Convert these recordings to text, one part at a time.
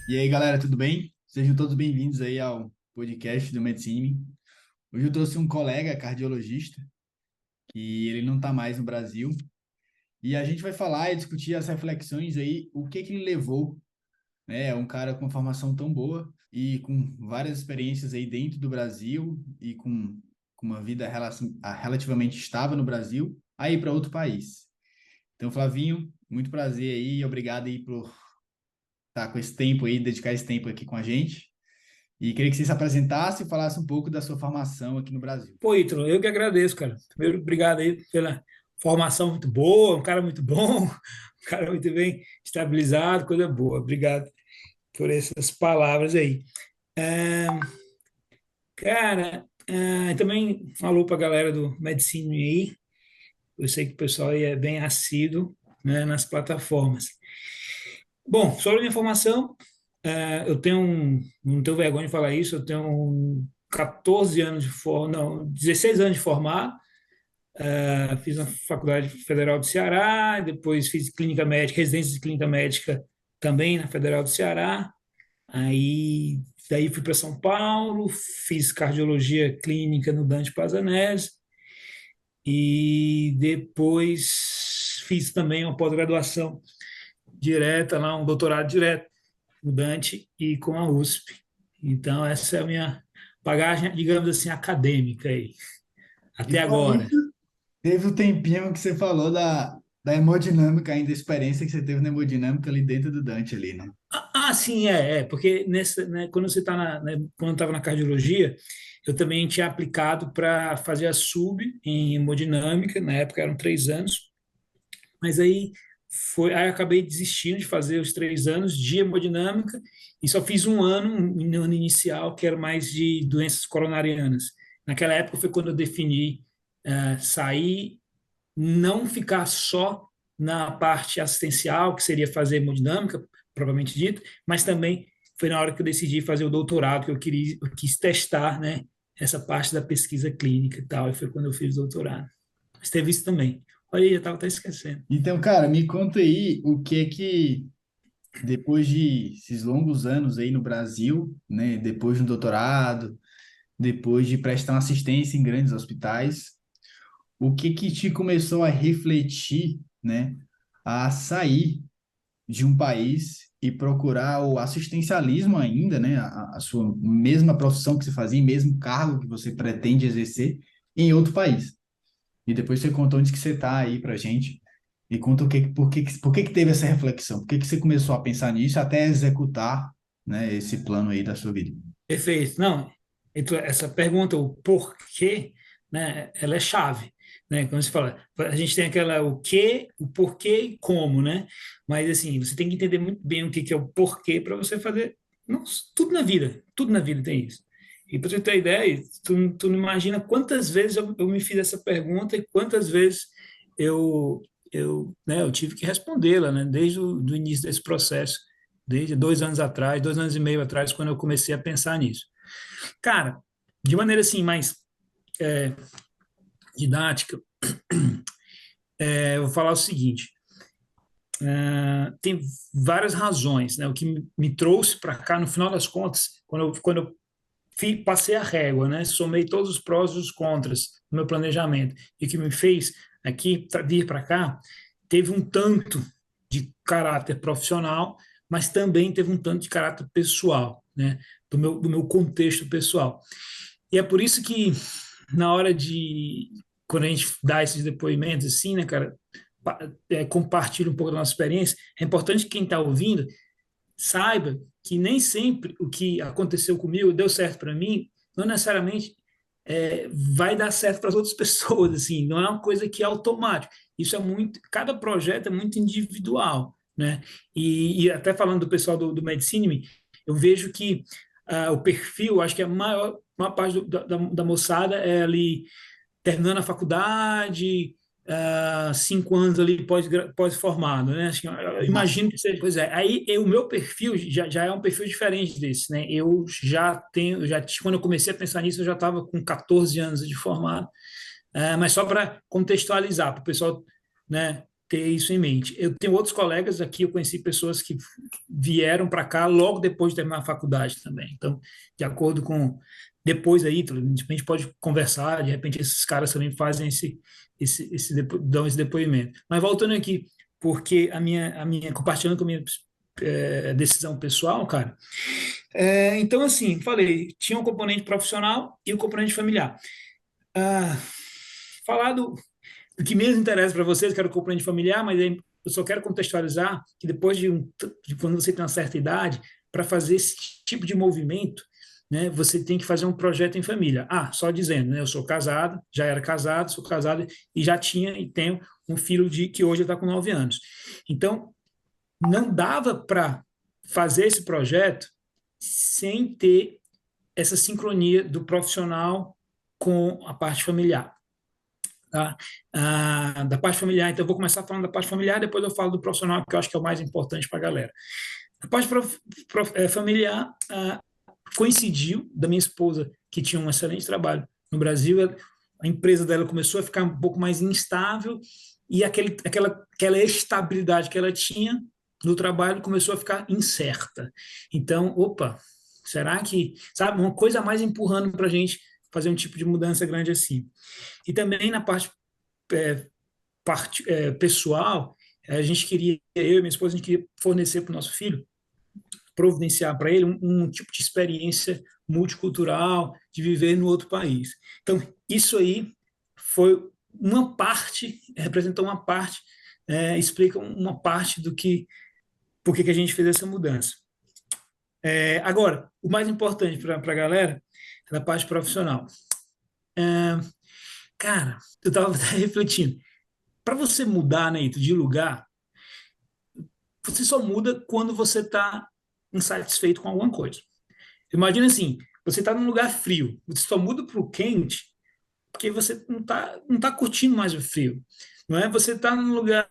E aí, galera, tudo bem? Sejam todos bem-vindos aí ao podcast do Medicine. Hoje eu trouxe um colega cardiologista, que ele não está mais no Brasil, e a gente vai falar e discutir as reflexões aí, o que que ele levou, né? É um cara com formação tão boa e com várias experiências aí dentro do Brasil e com uma vida relativamente estável no Brasil, aí para outro país. Então, Flavinho, muito prazer aí, obrigado aí por estar com esse tempo aí, dedicar esse tempo aqui com a gente. E queria que você se apresentasse e falasse um pouco da sua formação aqui no Brasil. Pô, Ítalo, eu que agradeço, cara. Primeiro, obrigado aí pela formação muito boa, um cara muito bom, um cara muito bem estabilizado, coisa boa. Obrigado por essas palavras aí. É, também falou para a galera do Medicine aí, eu sei que o pessoal aí é bem assíduo, né, nas plataformas. Bom, sobre a minha formação, não tenho vergonha de falar isso, eu tenho 14 anos de não, 16 anos de formado. Fiz na Faculdade Federal do Ceará, depois fiz clínica médica, residência de clínica médica também na Federal do Ceará. Aí daí fui para São Paulo, fiz cardiologia clínica no Dante Pazanese e depois fiz também uma pós-graduação direta lá, um doutorado direto no Dante e com a USP. Então essa é a minha bagagem, digamos assim, acadêmica aí, E até falando agora. nisso, teve o tempinho que você falou da hemodinâmica ainda, a experiência que você teve na hemodinâmica ali dentro do Dante ali, né? Sim, porque quando você está quando eu estava na cardiologia, eu também tinha aplicado para fazer a sub em hemodinâmica, na época eram 3 anos, mas aí eu acabei desistindo de fazer os 3 anos de hemodinâmica e só fiz um ano inicial, que era mais de doenças coronarianas. Naquela época foi quando eu defini sair, não ficar só na parte assistencial, que seria fazer hemodinâmica, propriamente dito, mas também foi na hora que eu decidi fazer o doutorado, que eu quis testar, né, essa parte da pesquisa clínica e tal, e foi quando eu fiz o doutorado. Mas teve isso também. Olha aí, eu estava até esquecendo. Então, cara, me conta aí o que que, depois de esses longos anos aí no Brasil, né, depois do doutorado, depois de prestar uma assistência em grandes hospitais, o que que te começou a refletir, né, a sair de um país e procurar o assistencialismo ainda, né, a sua mesma profissão que você fazia, mesmo cargo que você pretende exercer em outro país. E depois você conta onde que você está aí pra gente e conta por que que teve essa reflexão, por que que você começou a pensar nisso até executar, né, esse plano aí da sua vida. Perfeito. Não, então, essa pergunta, o porquê, né, ela é chave, né? Quando você fala, a gente tem aquela o que, o porquê e como, né? Mas assim, você tem que entender muito bem o que que é o porquê para você fazer. Nossa, tudo na vida tem isso. E para você ter ideia, tu não imagina quantas vezes eu me fiz essa pergunta e quantas vezes eu tive que respondê-la, né? Desde o do início desse processo, desde 2 anos atrás, 2 anos e meio atrás, quando eu comecei a pensar nisso. Cara, de maneira assim mais é, didática, eu vou falar o seguinte: tem várias razões, né? O que me trouxe para cá, no final das contas, quando eu passei a régua, né? Somei todos os prós e os contras no meu planejamento e o que me fez aqui vir para cá, teve um tanto de caráter profissional, mas também teve um tanto de caráter pessoal, né? Do meu contexto pessoal. E é por isso que na hora de quando a gente dá esses depoimentos assim, né, cara, compartilha um pouco da nossa experiência, é importante que quem está ouvindo saiba que nem sempre o que aconteceu comigo deu certo para mim, não necessariamente vai dar certo para as outras pessoas, assim, não é uma coisa que é automático. Isso é muito, cada projeto é muito individual, né? E até falando do pessoal do Medicine, eu vejo que o perfil, acho que a maior parte da moçada é ali terminando a faculdade, 5 anos ali pós-formado, né? Acho que, eu Massa. imagino que seja. Pois é, aí o meu perfil já é um perfil diferente desse, né? Eu já tenho, quando eu comecei a pensar nisso, eu já estava com 14 anos de formado, mas só para contextualizar, para o pessoal, né? ter isso em mente. Eu tenho outros colegas aqui, eu conheci pessoas que vieram para cá logo depois de terminar a faculdade também. Então, de acordo com depois aí, a gente pode conversar, de repente esses caras também fazem dão esse depoimento. Mas voltando aqui, porque compartilhando com a minha decisão pessoal, cara. Então, assim, falei, tinha um componente profissional e um componente familiar. Ah, falar do que menos interessa para vocês, que era o componente familiar, mas aí eu só quero contextualizar que depois de quando você tem uma certa idade, para fazer esse tipo de movimento, né, você tem que fazer um projeto em família. Só dizendo, né, eu sou casado, já era casado, sou casado e já tinha e tenho um filho que hoje está com 9 anos. Então, não dava para fazer esse projeto sem ter essa sincronia do profissional com a parte familiar. Tá? Da parte familiar, então eu vou começar falando da parte familiar, depois eu falo do profissional, que eu acho que é o mais importante para a galera. A parte familiar coincidiu da minha esposa, que tinha um excelente trabalho no Brasil, a empresa dela começou a ficar um pouco mais instável e aquela estabilidade que ela tinha no trabalho começou a ficar incerta. Então, opa, será que, sabe, uma coisa a mais empurrando para a gente fazer um tipo de mudança grande assim. E também na é, pessoal, a gente queria, eu e minha esposa, a gente queria fornecer para o nosso filho, providenciar para ele um tipo de experiência multicultural, de viver no outro país. Então, isso aí foi uma parte, representou uma parte, explica uma parte por que a gente fez essa mudança. Agora, o mais importante para a galera é a parte profissional. Cara, eu estava refletindo. Para você mudar, né, de lugar, você só muda quando você está insatisfeito com alguma coisa. Imagina assim, você está num lugar frio, você só muda para o quente porque você não tá curtindo mais o frio. Não é? Você está num lugar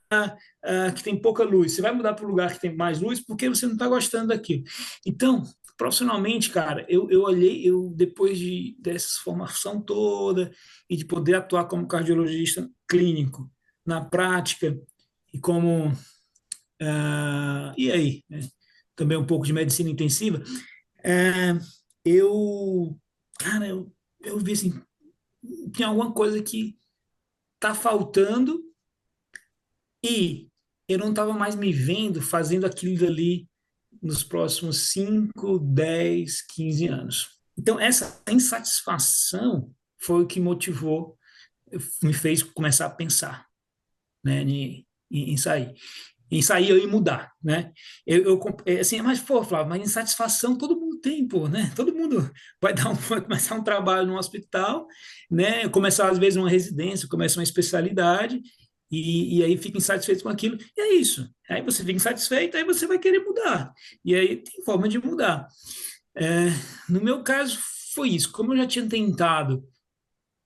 que tem pouca luz, você vai mudar para um lugar que tem mais luz porque você não está gostando daquilo. Então, profissionalmente, cara, eu olhei, depois dessa formação toda e de poder atuar como cardiologista clínico na prática e como e aí, né? Também um pouco de medicina intensiva, é, eu, cara, eu vi assim, tem alguma coisa que tá faltando e eu não estava mais me vendo fazendo aquilo ali nos próximos 5, 10, 15 anos. Então, essa insatisfação foi o que motivou, me fez começar a pensar, né, em sair. Em sair e mudar, né? Assim, mas, pô, Flávio, mas insatisfação todo mundo tem, pô, né? Todo mundo vai começar um trabalho no hospital, né? Começar, às vezes, uma residência, começa uma especialidade, e aí fica insatisfeito com aquilo, e é isso. Aí você fica insatisfeito, aí você vai querer mudar. E aí tem forma de mudar. É, no meu caso, foi isso. Como eu já tinha tentado,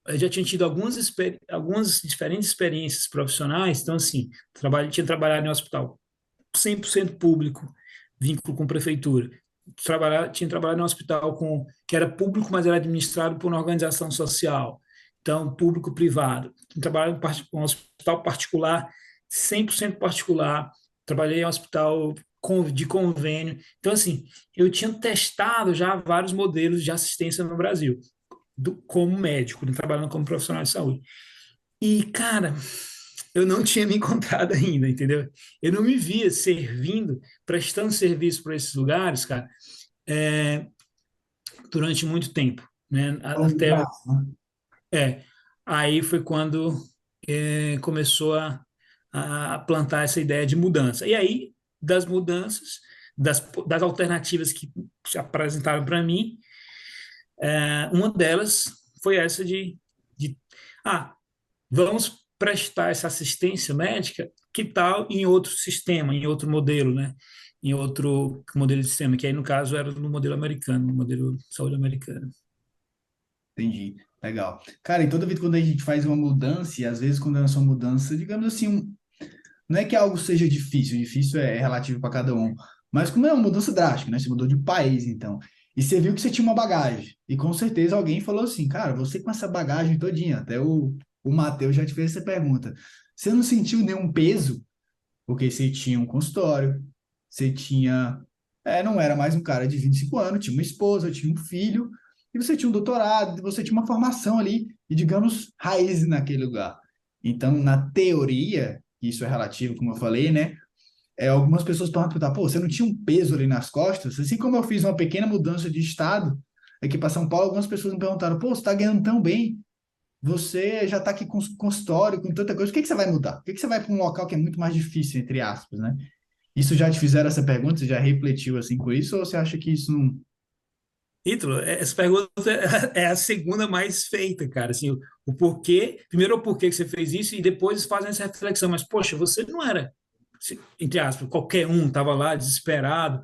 eu já tinha tido algumas diferentes experiências profissionais, então, assim, tinha trabalhado em um hospital 100% público, vínculo com prefeitura. Tinha trabalhado em um hospital que era público, mas era administrado por uma organização social, então, público-privado. Tinha trabalhado em um hospital particular, 100% particular, trabalhei em um hospital de convênio. Então, assim, eu tinha testado já vários modelos de assistência no Brasil como médico, né, trabalhando como profissional de saúde. E, cara, eu não tinha me encontrado ainda, entendeu? Eu não me via servindo, prestando serviço para esses lugares, cara, é, durante muito tempo, né? Longo Até, prazo, né? é, aí foi quando começou a plantar essa ideia de mudança. E aí, das mudanças, das alternativas que se apresentaram para mim, uma delas foi essa de ah, vamos prestar essa assistência médica, que tal em outro sistema, em outro modelo, né? Em outro modelo de sistema, que aí no caso era no modelo americano, no modelo de saúde americano. Entendi. Legal. Cara, e toda vez quando a gente faz uma mudança, e às vezes quando é uma mudança, digamos assim, não é que algo seja difícil, difícil é relativo para cada um, mas como é uma mudança drástica, né? Você mudou de país, então. E você viu que você tinha uma bagagem. E com certeza alguém falou assim, cara, você com essa bagagem todinha, até o Matheus já te fez essa pergunta. você não sentiu nenhum peso, porque você tinha um consultório, você tinha. Não era mais um cara de 25 anos, tinha uma esposa, tinha um filho, e você tinha um doutorado, você tinha uma formação ali, e digamos, raiz naquele lugar. Então, na teoria, isso é relativo, como eu falei, né? Algumas pessoas podem perguntar, pô, você não tinha um peso ali nas costas? Assim como eu fiz uma pequena mudança de estado aqui para São Paulo, algumas pessoas me perguntaram, pô, você está ganhando tão bem, você já está aqui com consultório, com tanta coisa, por que que você vai mudar? Por que que você vai para um local que é muito mais difícil, entre aspas, né? Isso já te fizeram essa pergunta? Você já refletiu assim com isso? Ou você acha que isso não. Ítalo, essa pergunta é a segunda mais feita, cara. Assim, o porquê, primeiro o porquê que você fez isso e depois fazem essa reflexão. Mas, poxa, você não era, entre aspas, qualquer um, estava lá desesperado.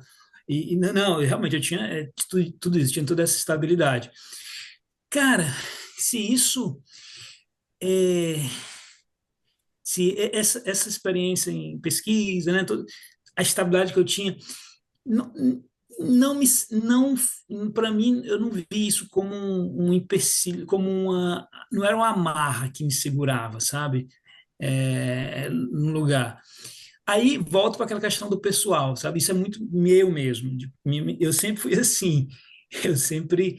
Não, realmente eu tinha tudo isso, tinha toda essa estabilidade. Cara, se isso, é, essa experiência em pesquisa, né, a estabilidade que eu tinha, não, não me, não, para mim, eu não vi isso como um empecilho, como não era uma amarra que me segurava, sabe? No lugar. Aí volto para aquela questão do pessoal, sabe? Isso é muito meu mesmo. Eu sempre fui assim. Eu sempre,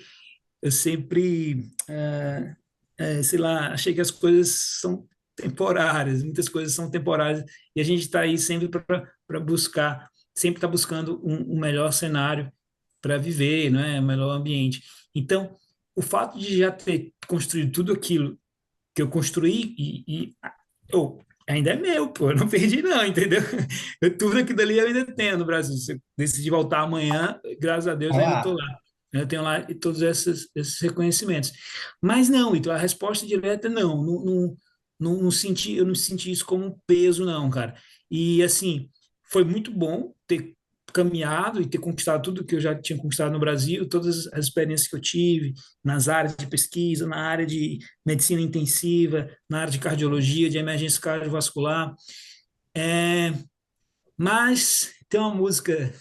sei lá, achei que as coisas são temporárias, muitas coisas são temporárias, e a gente está aí sempre para buscar, sempre está buscando um melhor cenário para viver, não é? Um melhor ambiente. Então, o fato de já ter construído tudo aquilo que eu construí oh, ainda é meu, pô, eu não perdi não, entendeu? Tudo aquilo ali eu ainda tenho no Brasil. Se eu decidir voltar amanhã, graças a Deus Tá eu ainda estou lá. lá. Eu tenho lá todos esses reconhecimentos. Mas não, então a resposta direta é não, não senti, eu não senti isso como um peso, não, cara. E assim, foi muito bom ter caminhado e ter conquistado tudo que eu já tinha conquistado no Brasil, todas as experiências que eu tive nas áreas de pesquisa, na área de medicina intensiva, na área de cardiologia, de emergência cardiovascular. É, mas tem uma música,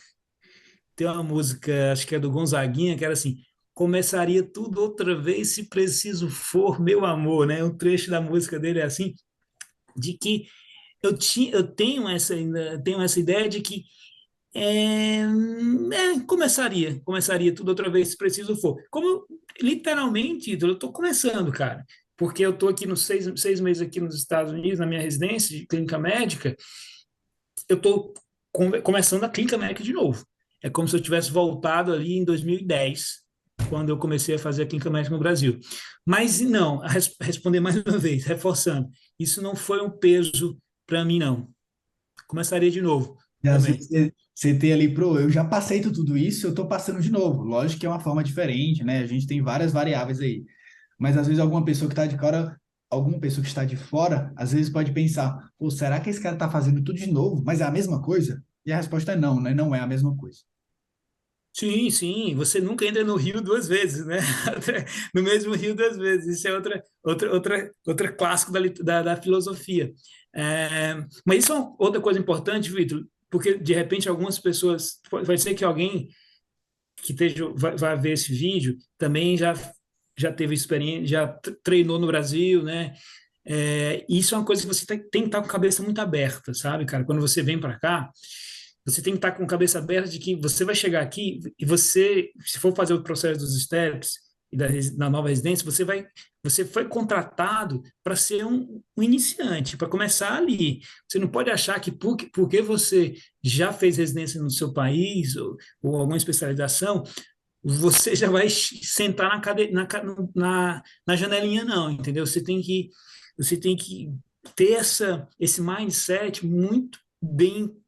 acho que é do Gonzaguinha, que era assim: começaria tudo outra vez se preciso for, meu amor, né? Um trecho da música dele é assim, de que eu tenho essa ideia de que começaria tudo outra vez se preciso for. Como literalmente, eu estou começando, cara, porque eu estou aqui nos 6 meses aqui nos Estados Unidos, na minha residência de clínica médica, eu estou começando a clínica médica de novo. É como se eu tivesse voltado ali em 2010, quando eu comecei a fazer a clínica médica no Brasil. Mas não, responder mais uma vez, reforçando, isso não foi um peso para mim, não. Começaria de novo E às vezes também. você tem ali, eu já passei por tudo isso, eu tô passando de novo. Lógico que é uma forma diferente, né? A gente tem várias variáveis aí. Mas às vezes alguma pessoa que está de fora, alguma pessoa que está de fora, às vezes pode pensar, pô, será que esse cara está fazendo tudo de novo, mas é a mesma coisa? E a resposta é não, né? Não é a mesma coisa. Sim, sim, você nunca entra no rio duas vezes, né? No mesmo rio duas vezes. Isso é outra clássico da filosofia. Mas isso é outra coisa importante, Vitor, porque de repente algumas pessoas, pode ser que alguém que vai ver esse vídeo também já teve experiência, já treinou no Brasil, né? Isso é uma coisa que você tem que estar com a cabeça muito aberta, sabe, cara? Quando você vem para cá, você tem que estar com a cabeça aberta de que você vai chegar aqui e você, se for fazer o processo dos steps e da nova residência, você foi contratado para ser um iniciante, para começar ali. Você não pode achar que porque você já fez residência no seu país ou alguma especialização, você já vai sentar na janelinha, não, entendeu? Você tem que ter esse mindset muito bem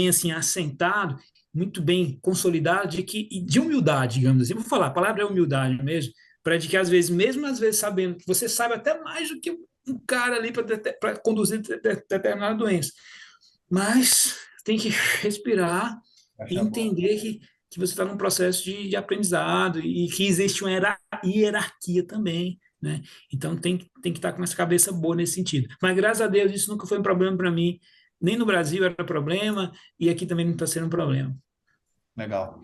assim assentado, muito bem consolidado e de humildade, digamos assim. Vou falar, a palavra é humildade mesmo, para de que às vezes, mesmo às vezes sabendo que você sabe até mais do que um cara ali para conduzir determinada doença, mas tem que respirar e Acho a bola. entender que você está num processo de aprendizado e que existe uma hierarquia também, né? Então tem que estar com essa cabeça boa nesse sentido. Mas graças a Deus isso nunca foi um problema para mim. Nem no Brasil era problema e aqui também não está sendo um problema. Legal.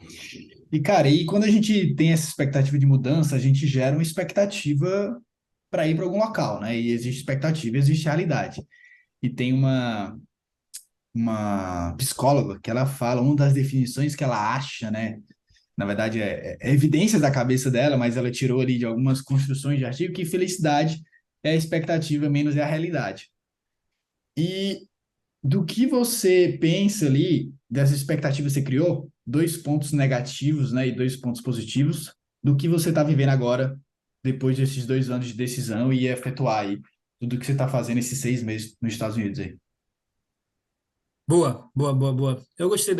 E, cara, e quando a gente tem essa expectativa de mudança, a gente gera uma expectativa para ir para algum local, né? E existe expectativa, existe realidade. E tem uma psicóloga que ela fala, uma das definições que ela acha, né? Na verdade, é evidência da cabeça dela, mas ela tirou ali de algumas construções de artigo que felicidade é a expectativa menos é a realidade. E do que você pensa ali, dessa expectativa que você criou, dois pontos negativos, né, e dois pontos positivos, do que você está vivendo agora, depois desses 2 anos de decisão e efetuar aí tudo que você está fazendo esses 6 meses nos Estados Unidos aí. Boa, boa, boa, boa. Eu gostei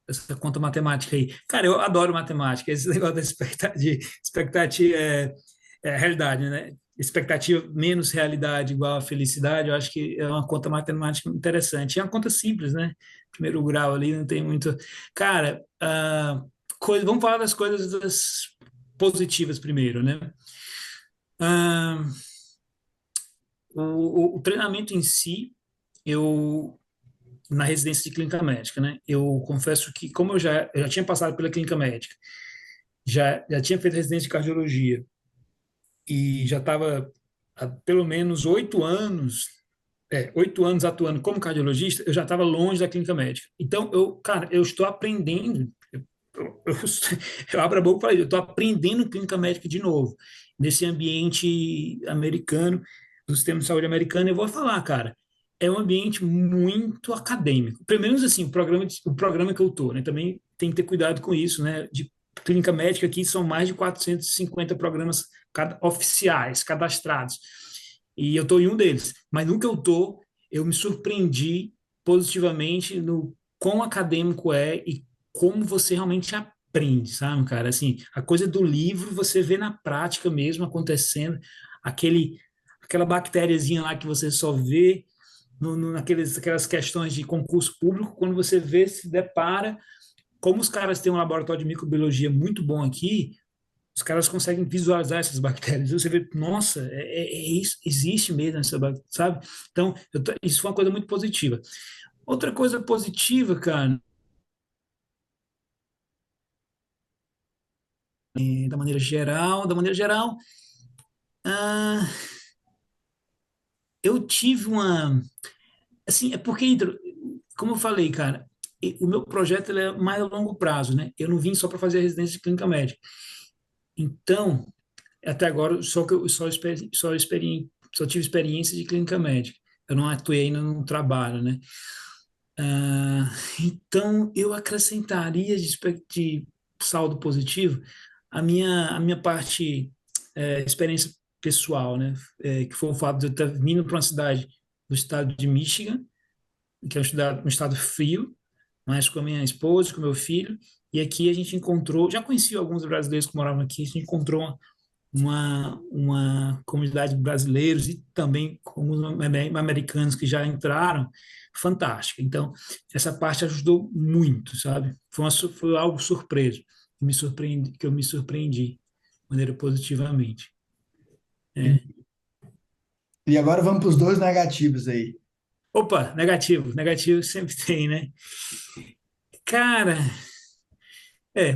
essa conta matemática aí. Cara, eu adoro matemática. Esse negócio da expectativa é realidade, né? Expectativa menos realidade igual a felicidade, eu acho que é uma conta matemática interessante. É uma conta simples, né? Primeiro grau ali, não tem muito. Cara, vamos falar das coisas positivas primeiro, né? Ah, o treinamento em si, eu na residência de clínica médica, né? Eu confesso que, como eu já tinha passado pela clínica médica, já tinha feito residência de cardiologia e já estava há pelo menos 8 anos, 8 anos atuando como cardiologista, eu já estava longe da clínica médica. Então, cara, eu estou aprendendo, eu, eu abro a boca e falo, eu estou aprendendo clínica médica de novo, nesse ambiente americano, do sistema de saúde americano, eu vou falar, cara, é um ambiente muito acadêmico. Pelo menos assim, o programa que eu estou, né? Também tem que ter cuidado com isso, né? De clínica médica aqui são mais de 450 programas oficiais, cadastrados. E eu estou em um deles. Mas no que eu estou, eu me surpreendi positivamente no quão acadêmico é e como você realmente aprende, sabe, cara? Assim, a coisa do livro você vê na prática mesmo acontecendo, aquele, aquela bactériazinha lá que você só vê aquelas questões de concurso público, quando você vê, se depara, como os caras têm um laboratório de microbiologia muito bom aqui, os caras conseguem visualizar essas bactérias. Você vê, nossa, é isso, existe mesmo essa bactéria, sabe? Então, isso foi uma coisa muito positiva. Outra coisa positiva, cara, da maneira geral, ah, eu tive assim, é porque, como eu falei, cara, o meu projeto ele é mais a longo prazo, né? Eu não vim só para fazer a residência de clínica médica. Então, até agora, só que eu só tive experiência de clínica médica. Eu não atuei ainda no trabalho, né? Então, eu acrescentaria de saldo positivo a minha parte, experiência pessoal, né? Que foi o fato de eu ter vindo para uma cidade do estado de Michigan, que é um estado frio, mas com a minha esposa, com o meu filho, e aqui a gente encontrou, já conheci alguns brasileiros que moravam aqui, a gente encontrou uma comunidade de brasileiros e também alguns americanos que já entraram, fantástica. Então, essa parte ajudou muito, sabe? Foi algo surpreso, que eu me surpreendi de maneira positivamente. É. E agora vamos para os dois negativos aí. Opa, negativo, negativo sempre tem, né? Cara,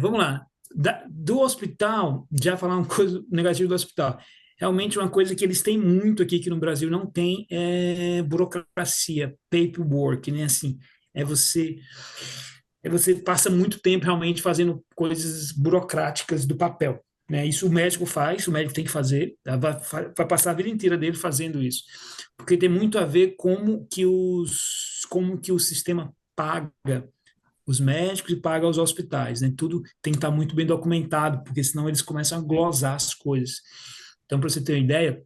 vamos lá. Do hospital, já falar uma coisa negativa do hospital. Realmente uma coisa que eles têm muito aqui que no Brasil não tem é burocracia, paperwork, né? Assim, é você você passa muito tempo realmente fazendo coisas burocráticas do papel, né? Isso o médico faz, o médico tem que fazer, tá? Vai passar a vida inteira dele fazendo isso, porque tem muito a ver como que o sistema paga os médicos e paga os hospitais, né? Tudo tem que estar muito bem documentado, porque senão eles começam a glosar as coisas. Então, para você ter uma ideia,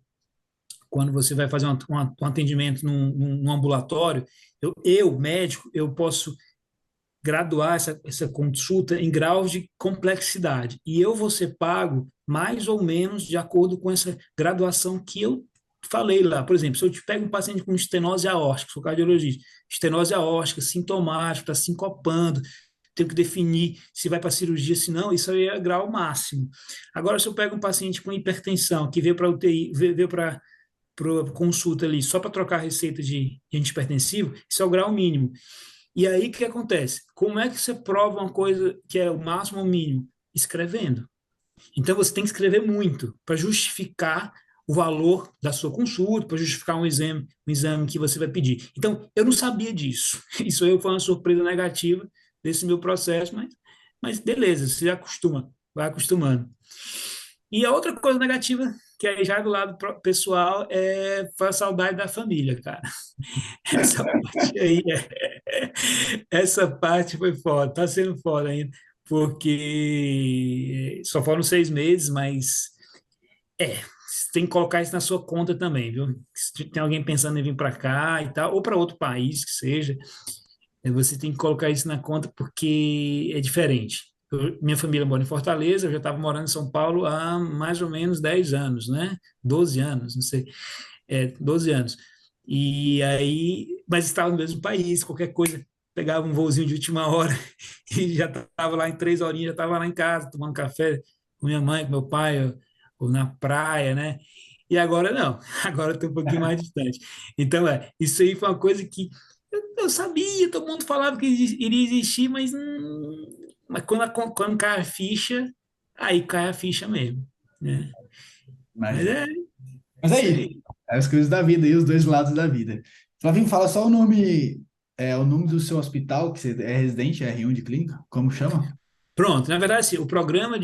quando você vai fazer um atendimento num ambulatório, médico, eu posso graduar essa consulta em graus de complexidade. E eu vou ser pago mais ou menos de acordo com essa graduação que eu falei lá. Por exemplo, se eu te pego um paciente com estenose aórtica, sou cardiologista, estenose aórtica, sintomático, está sincopando, tenho que definir se vai para cirurgia, se não, isso aí é grau máximo. Agora, se eu pego um paciente com hipertensão, que veio para UTI, veio para consulta ali só para trocar a receita de antihipertensivo, isso é o grau mínimo. E aí o que acontece? Como é que você prova uma coisa que é o máximo ou o mínimo? Escrevendo. Então você tem que escrever muito para justificar o valor da sua consulta, para justificar um exame que você vai pedir. Então, eu não sabia disso. Isso aí foi uma surpresa negativa desse meu processo, mas beleza, você acostuma, vai acostumando. E a outra coisa negativa, que aí já do lado pessoal, foi a saudade da família, cara. Essa parte aí, essa parte foi foda, tá sendo foda ainda, porque só foram 6 meses, mas você tem que colocar isso na sua conta também, viu? Se tem alguém pensando em vir para cá e tal, ou para outro país que seja, você tem que colocar isso na conta porque é diferente. Minha família mora em Fortaleza, eu já estava morando em São Paulo há mais ou menos 10 anos, né? 12 anos, não sei. 12 anos. E aí, mas estava no mesmo país, qualquer coisa, pegava um voozinho de última hora e já estava lá em 3 horinhas, já estava lá em casa, tomando café com minha mãe, com meu pai, ou na praia, né? E agora não, agora eu estou um pouquinho mais distante. Então, isso aí foi uma coisa que eu sabia, todo mundo falava que iria existir, mas quando cai a ficha, aí cai a ficha mesmo, né? Mas Imagina. é Mas é isso isso. aí. É as coisas da vida e os dois lados da vida. Flavinho, fala só o nome do seu hospital, que você é residente, é R1 de clínica, como chama? Pronto, na verdade, assim, o programa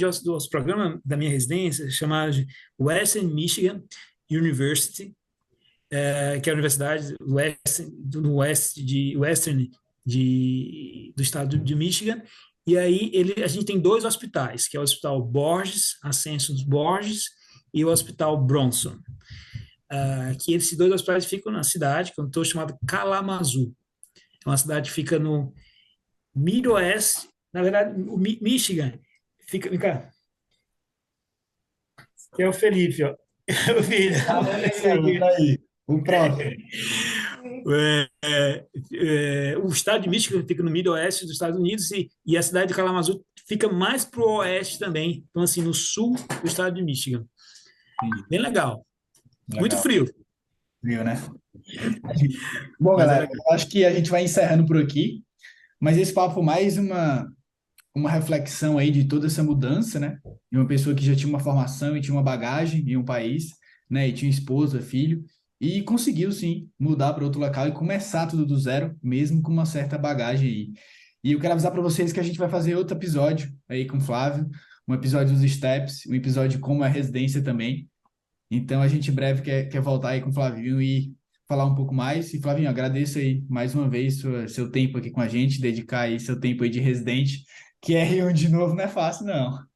da minha residência é chamado de Western Michigan University, que é a universidade do Western do estado de Michigan. E aí a gente tem dois hospitais, que é o Hospital Borges, Ascensus Borges, e o Hospital Bronson. Que esses dois hospitais ficam na cidade, que eu estou chamado Kalamazoo. É uma cidade que fica no Midwest, na verdade, o Michigan fica, vem cá, que é o Felipe, ó. O filho. Ah, beleza, peraí. O próximo. O estado de Michigan fica no Midwest dos Estados Unidos e a cidade de Kalamazoo fica mais para o oeste também, então assim, no sul do estado de Michigan. Entendi. Bem legal. Muito Legal. frio, Viu, né? Bom, mas é galera, legal. eu acho que a gente vai encerrando por aqui, mas esse papo foi mais uma reflexão aí de toda essa mudança, né? De uma pessoa que já tinha uma formação e tinha uma bagagem em um país, né? E tinha esposa, filho, e conseguiu sim mudar para outro local e começar tudo do zero, mesmo com uma certa bagagem aí. E eu quero avisar para vocês que a gente vai fazer outro episódio aí com o Flávio, um episódio dos Steps, um episódio de como é a residência também. Então a gente em breve quer voltar aí com o Flavinho e falar um pouco mais. E Flavinho, agradeço aí mais uma vez seu tempo aqui com a gente, dedicar aí seu tempo aí de residente, que é R1 de novo não é fácil, não.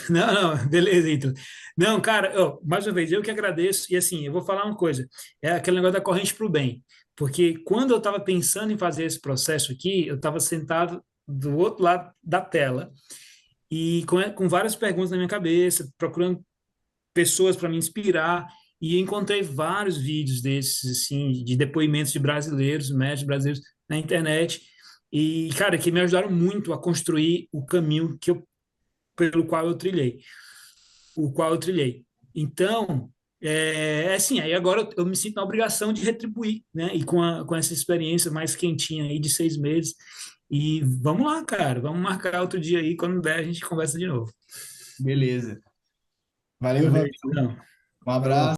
Não, não, beleza, então. Não, cara, mais uma vez, eu que agradeço. E assim, eu vou falar uma coisa: é aquele negócio da corrente para o bem. Porque quando eu estava pensando em fazer esse processo aqui, eu estava sentado do outro lado da tela e com várias perguntas na minha cabeça, procurando pessoas para me inspirar. E encontrei vários vídeos desses, assim, de depoimentos de brasileiros, médicos brasileiros na internet. E, cara, que me ajudaram muito a construir o caminho pelo qual eu trilhei o qual eu trilhei. Então, assim, aí agora eu me sinto na obrigação de retribuir, né? E com essa experiência mais quentinha aí de 6 meses. E vamos lá, cara, vamos marcar outro dia aí, quando der a gente conversa de novo. Beleza. Valeu, Valeu, Flavinho. então. Um abraço. Falou.